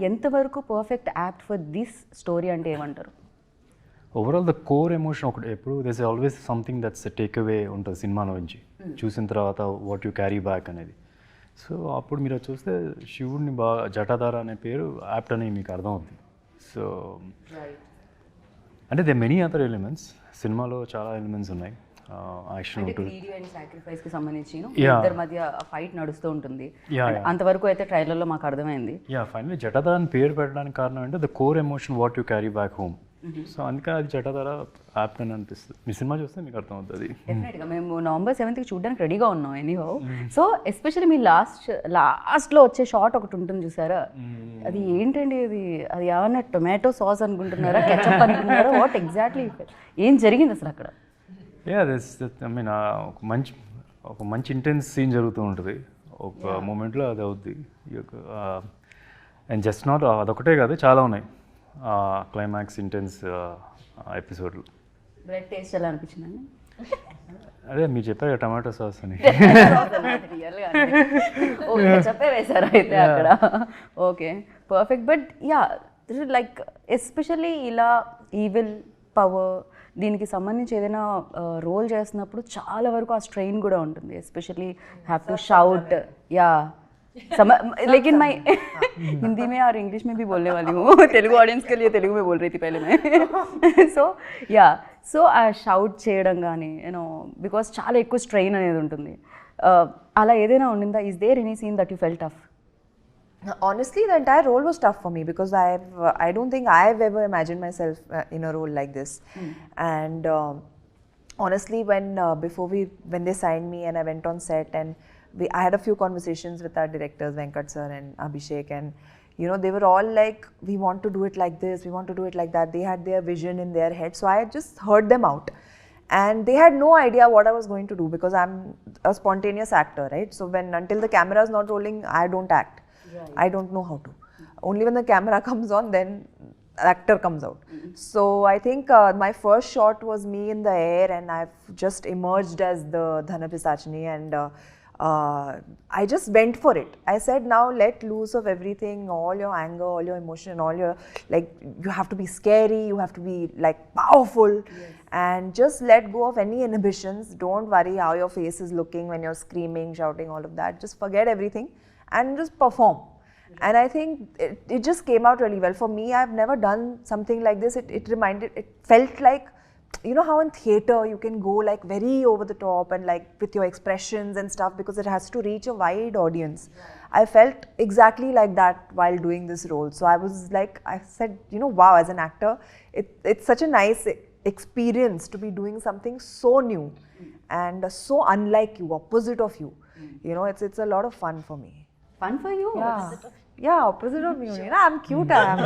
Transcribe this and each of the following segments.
ఎంతవరకు perfect apt for this story అంటే ఏమంటారు? ఓవరాల్ ద కోర్ ఎమోషన్ ఒకటి, ఎప్పుడు this always something that's take away ఉంటుంది సినిమాలో నుంచి చూసిన తర్వాత వాట్ యు క్యారీ బ్యాక్ అనేది. సో అప్పుడు మీరు చూస్తే శివుడిని బాగా జటాధార అనే పేరు యాప్ట్ అని మీకు అర్థం అవుతుంది. సో అంటే దే మెనీ అదర్ ఎలిమెంట్స్, సినిమాలో చాలా ఎలిమెంట్స్ ఉన్నాయి. యాక్షన్ ఉంటుంది, సాక్రిఫైస్ కి సంబంధించి ఇద్దరి మధ్య ఫైట్ నడుస్తూ ఉంటుంది. అంతవరకు అయితే ట్రైలర్లో మాకు అర్థమైంది. ఫైనలీ జటాధార అని పేరు పెట్టడానికి కారణం అంటే the core emotion what you carry back home. So అందుకని అది జటాధార యాప్ అని అనిపిస్తుంది. మీ సినిమా చూస్తే మీకు అర్థం అవుతుంది. డెఫినెట్గా మేము November 7th చూడడానికి రెడీగా ఉన్నాం ఎనీహో. సో ఎస్పెషల్లీ మీ లాస్ట్లో వచ్చే షాట్ ఒకటి ఉంటుంది చూసారా, అది ఏంటండి? అది ఏమన్నా టొమాటో సాస్ అనుకుంటున్నారా, కెచప్ అనుకుంటున్నారా, వాట్ ఎగ్జాక్ట్లీ ఏం జరిగింది అసలు అక్కడ? ఐ మీన్ ఒక మంచి ఇంటెన్స్ సీన్ జరుగుతూ ఉంటుంది ఒక మూమెంట్లో, అది అవుద్ది. అండ్ జస్ట్ నాట్ అదొకటే కాదు, చాలా ఉన్నాయి క్లైమాక్స్ ఇంటెన్స్ ఎపిసోడ్లు. బ్రెడ్ టేస్ట్ ఎలా అనిపించిందండి? అదే మీరు చెప్పారు టమాటో సాస్ అని. ఓకే, చెప్పే వేశారు అయితే అక్కడ. Okay, perfect. But yeah, like especially ఇలా ఈవిల్ పవర్ దీనికి సంబంధించి ఏదైనా రోల్ చేస్తున్నప్పుడు చాలా వరకు ఆ స్ట్రెయిన్ కూడా ఉంటుంది. Especially have to shout. Yeah, लेकिन मैं हिंदी में और इंग्लिश में भी बोलने वाली हूँ. तेलुगु ऑडियंस के लिए तेलुगु में बोल रही थी पहले मैं. సో ఆ షౌట్ చేయడం కానీ యూనో బికాస్ చాలా ఎక్కువ స్ట్రెయిన్ అనేది ఉంటుంది. అలా ఏదైనా ఉండిందా? Is there any scene that you felt tough? Honestly, the entire role was tough for me because I don't think I've ever imagined myself in a role like this. And honestly, when they signed me and I went on set and I had a few conversations with our directors, Venkat sir and Abhishek, and you know, they were all like, we want to do it like this, we want to do it like that. They had their vision in their head, so I just heard them out. And they had no idea what I was going to do because I'm a spontaneous actor, right? So until the camera is not rolling, I don't act. Right. I don't know how to. Only when the camera comes on, then actor comes out. So I think my first shot was me in the air and I've just emerged as the Dhana Pisachini, and I just went for it. I said, now let loose of everything, all your anger, all your emotion, all your, like, you have to be scary, you have to be like powerful. Yes. And just let go of any inhibitions. Don't worry how your face is looking when you're screaming, shouting, all of that. Just forget everything and just perform. Right. And I think it just came out really well. For me, I've never done something like this. It felt like, you know how in theatre you can go like very over the top and like with your expressions and stuff because it has to reach a wide audience. Yeah. I felt exactly like that while doing this role. So I was like, I said, you know, wow, as an actor, it's such a nice experience to be doing something so new and so unlike you, opposite of you. You know, it's a lot of fun for me. Fun for you? Yeah, opposite of me. You know, I'm cute. I'm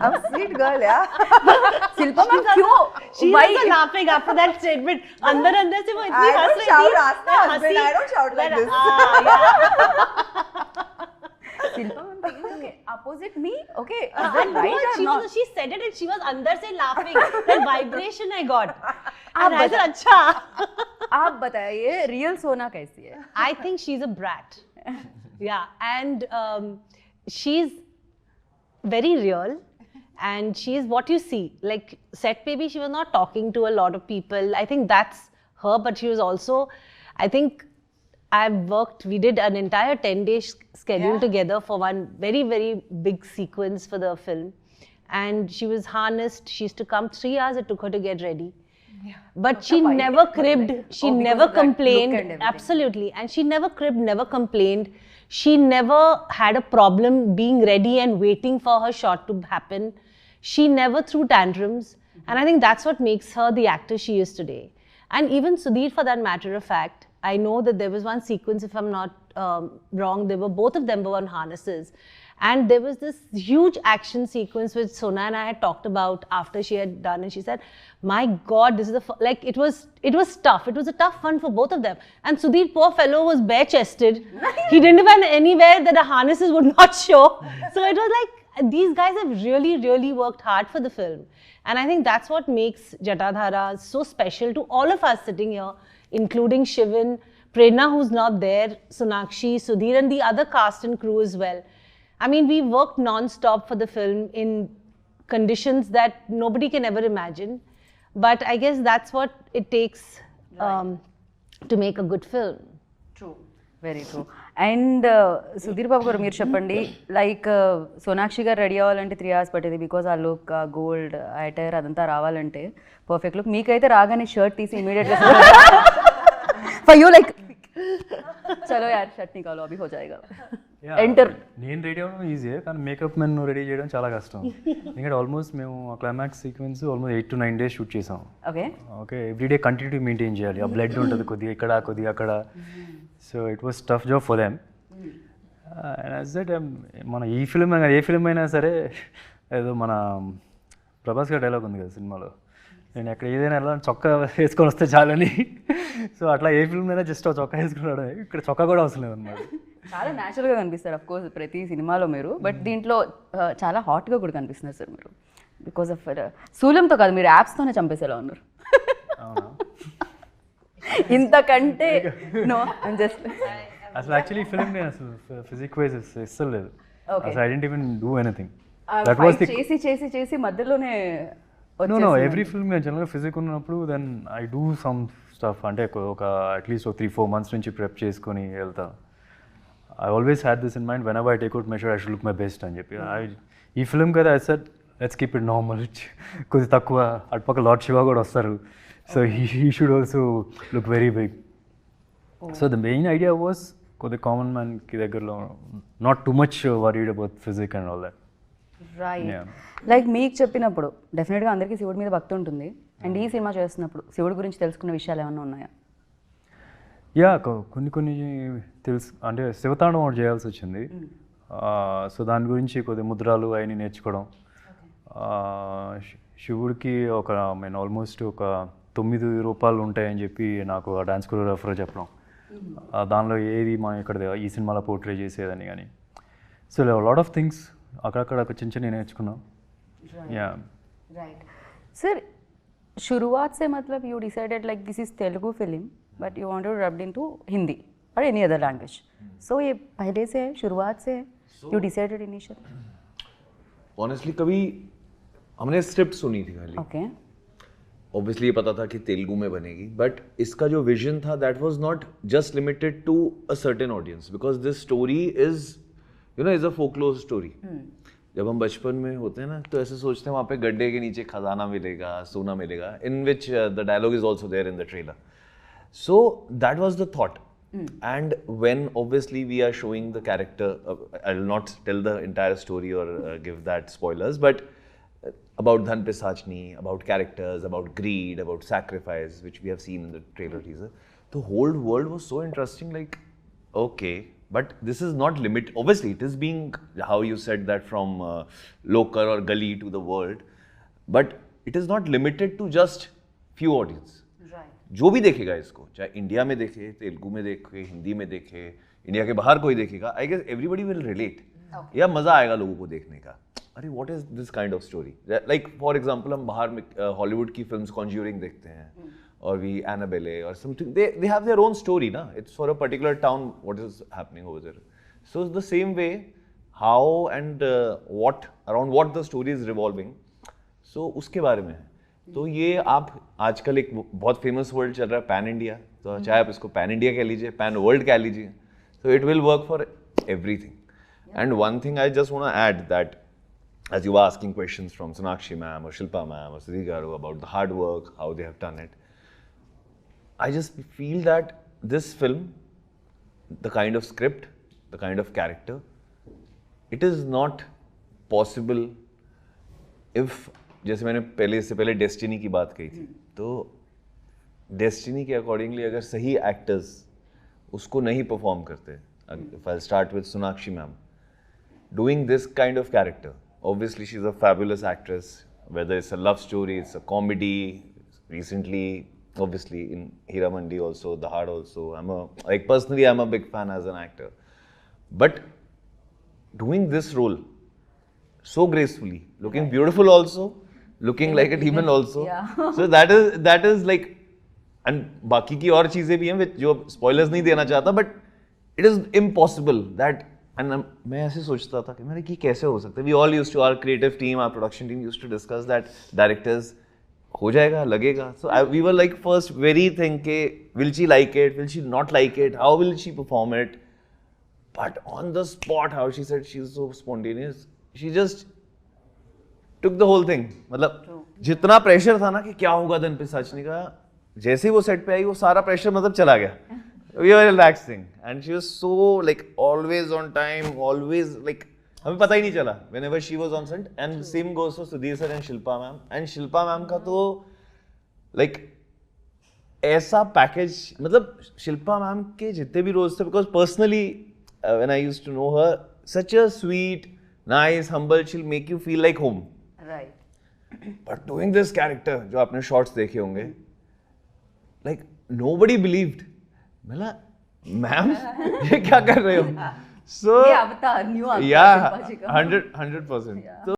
a sweet girl, yeah. Silpa ma'am, cute. She was laughing after that statement. Andar se wo itni has rahi thi. I don't shout like this. Silpa ma'am, okay, opposite me, okay. She said it and she was andar se laughing. That vibration I got. And I said, अच्छा. आप बताइए, real सोना कैसी है? I think she's a brat. Yeah, and she's very real, and she's what you see. Like set pe bhi she was not talking to a lot of people. I think that's her, but she was also, I think we did an entire 10-day schedule together for one very, very big sequence for the film. And she was harnessed. She used to come 3 hours it took her to get ready. Yeah. But she never cribbed, she never complained. Absolutely. And she never cribbed, never complained. She never had a problem being ready and waiting for her shot to happen. She never threw tantrums. And I think that's what makes her the actor she is today. And even Sudhir, for that matter of fact, I know that there was one sequence, if I'm not wrong, both of them were on harnesses. And there was this huge action sequence which Sona and I had talked about after she had done, and she said, my God, this is like, it was tough. It was a tough one for both of them. And Sudhir, poor fellow, was bare-chested. He didn't even anywhere that the harnesses would not show. So it was like, these guys have really, really worked hard for the film. And I think that's what makes Jatadhara so special to all of us sitting here, including Shivan, Prerna, who's not there, Sonakshi, Sudhir, and the other cast and crew as well. I mean, we worked non-stop for the film in conditions that nobody can ever imagine. But I guess that's what it takes to make a good film. True very true and Sudheer Babu garu మీరు చెప్పండి like Sonakshi గారు ready అవ్వాలంటే 3 hours పట్టేది because ఆ look ఆ gold attire అదంతా రావాలంటే perfect look మీకైతే రాగానే షర్ట్ తీసి ఇమీడియట్గా ఫర్ యూ లైక్ చలో యార్ షర్ట్ నికాలో అభి హో జాయేగా ఎంటర్ నేను రెడీ అవ్వడం ఈజీయే కానీ మేకప్ మెన్ రెడీ చేయడం చాలా కష్టం ఎందుకంటే ఆల్మోస్ట్ మేము ఆ climax sequence almost 8 to 9 days shoot చేసాం okay okay everyday continuity maintain చేయాలి ఆ బ్లడ్ ఉంటుంది కొద్దిగా ఇక్కడ కొద్దిగా అక్కడ so it was tough job for them and as that మన ఈ ఫిల్మ్ ఏ ఫిల్మ్ అయినా సరే ఏదో మన ప్రభాస్ గారి డైలాగ్ ఉంది కదా సినిమాలో నేను ఎక్కడ ఏదైనా ఎలా చొక్కా వేసుకొని వస్తే చాలని సో అట్లా ఏ ఫిల్మ్ అయినా జస్ట్ చొక్కా వేసుకున్నాడు ఇక్కడ చొక్కా కూడా అవసరం లేదన్నమాట చాలా న్యాచురల్గా కనిపిస్తారు అఫ్ కోర్స్ ప్రతి సినిమాలో మీరు బట్ దీంట్లో చాలా హాట్గా కూడా కనిపిస్తున్నారు సార్ మీరు బికాస్ ఆఫ్ శూలంతో కాదు మీరు యాప్స్తోనే చంపేసేలా ఉన్నారు అవునా ఇంతకంటే నో జస్ట్ అసలు యాక్చువల్లీ ఫిల్మ్ నేను అసలు ఫిజిక్ వైజ్ ఇస్తలేదు లేదు Okay. అసలు I didn't even do anything that was the చేసి చేసి చేసి మధ్యలోనే నో ఎవ్రీ ఫిల్మ్ నేను జనరల్గా ఫిజిక్ ఉన్నప్పుడు then I do some stuff అంటే ఒక అట్లీస్ట్ ఒక 3-4 months నుంచి ప్రెప్ చేసుకొని వెళ్తాను I always had this in mind whenever I take out measure I should look my best అని చెప్పి ఈ ఫిల్మ్ కదా I said let's keep it normal కొద్ది తక్కువ అటుపక్క లార్డ్ శివ కూడా వస్తారు so he should also look very big so the main idea was కొద్ది కామన్ మ్యాన్కి దగ్గరలో not too much worried about physique and all that right Yeah. Like మీకు చెప్పినప్పుడు డెఫినెట్గా అందరికీ శివుడి మీద భక్తి ఉంటుంది అండ్ ఈ సినిమా చేస్తున్నప్పుడు శివుడి గురించి తెలుసుకున్న విషయాలు ఏమైనా ఉన్నాయా యా కొన్ని తెలుసు అంటే శివతాండం ఒకటి చేయాల్సి వచ్చింది సో దాని గురించి కొద్ది ముద్రాలు అవన్నీ నేర్చుకోవడం శివుడికి ఒక నేను ఆల్మోస్ట్ ఒక 9 రూపాలు ఉంటాయని చెప్పి నాకు ఆ డాన్స్ కొరియోగ్రాఫర్ చెప్పడం దానిలో ఏది మనం ఇక్కడ ఈ సినిమాలో పోర్ట్రే చేసేదని కానీ సో లాట్ ఆఫ్ థింగ్స్ అక్కడక్కడ చిన్న చిన్న నేర్చుకున్నాం యా राइट सर शुरुआत से मतलब you decided like this is Telugu film but you wanted to dub into Hindi और एनी अदर लैंग्वेज सो ये पहले से है शुरुआत से है यू डिसाइडेड इनिशियली ऑनेस्टली कभी हमने स्क्रिप्ट सुनी थी खाली ओके ऑब्वियसली ये पता था कि तेलुगु में बनेगी बट इसका जो विजन था that was not just limited to a certain audience because this story is you know is a folklore story जब हम बचपन में होते हैं ना तो ऐसे सोचते हैं वहाँ पे गड्ढे के नीचे खजाना मिलेगा सोना मिलेगा in which the dialogue is also there in the trailer so that was the thought and when obviously we are showing the character I will not tell the entire story or give that spoilers but about Dhan Pisachni, about characters, about greed, about sacrifice which we have seen in the trailer teaser the whole world was so interesting like okay but this is not limit obviously it is being how you said that from local or gully to the world but it is not limited to just few audience जो भी देखेगा इसको चाहे India में देखे तेलुगु में देखे हिंदी में देखे इंडिया के बाहर कोई देखेगा I guess everybody will relate या मजा आएगा लोगों को देखने का अरे what is this kind of story like for example हम बाहर में हॉलीवुड की फिल्म्स कॉन्ज्यूरिंग देखते हैं or we Annabelle or something they have their own story na it's for a particular town what is happening over there so it's the same way how and what around what the story is revolving so उसके बारे में है तो ये आप आजकल एक बहुत फेमस वर्ड चल रहा है पैन इंडिया तो चाहे आप इसको पैन इंडिया कह लीजिए पैन वर्ल्ड कह लीजिए so it will work for everything and one thing I just want to add that as you were asking questions from Sonakshi ma'am or Shilpa ma'am or Sudhir garu about the hard work how they have done it I just feel that this film, the kind of script, the kind of character, it is not possible if जैसे मैंने इससे पहले destiny की बात कही थी तो destiny के अकॉर्डिंगली अगर सही एक्टर्स उसको नहीं परफॉर्म करते if I'll start with Sonakshi ma'am doing this kind of character obviously she's a fabulous actress whether it's a love story it's a comedy recently obviously in Hiramandi also, The Heart also. Personally, I'm a big fan as an actor. But doing this role so gracefully, looking beautiful also, looking like a demon also. Yeah. So that is like, and बाकी की और चीजें भी हैं जो spoilers नहीं देना चाहता, but it is impossible that and मैं ऐसे सोचता था कि मैंने कि कैसे हो सकता है. We all used to, our creative team, our production team used to discuss that directors हो जाएगा, लगेगा. So we were like first very think के will she like it, will she not like it, how will she perform it. But on the spot how she said, she is so spontaneous, she just took the whole thing. मतलब जितना pressure था ना कि क्या होगा दिन पे, सच नहीं कहा, जैसे ही वो सेट पे आई वो सारा प्रेशर मतलब चला गया. We were relaxing and she was so like always on time, always like हमें पता ही नहीं चला whenever she was on set. And same goes for Sudhir sir and Shilpa ma'am. And Shilpa ma'am का तो like ऐसा package, मतलब Shilpa ma'am के जितने भी रोल्स थे, because personally when I used to know her, such a sweet, nice, humble, she'll make you feel like home. Right. But doing this character, जो आपने शॉर्ट्स देखे होंगे, like nobody believed. मैं मैम ये क्या कर रहे हो? So ये अवतार, न्यू अवतार yeah, शिल्पा जी का. 100%.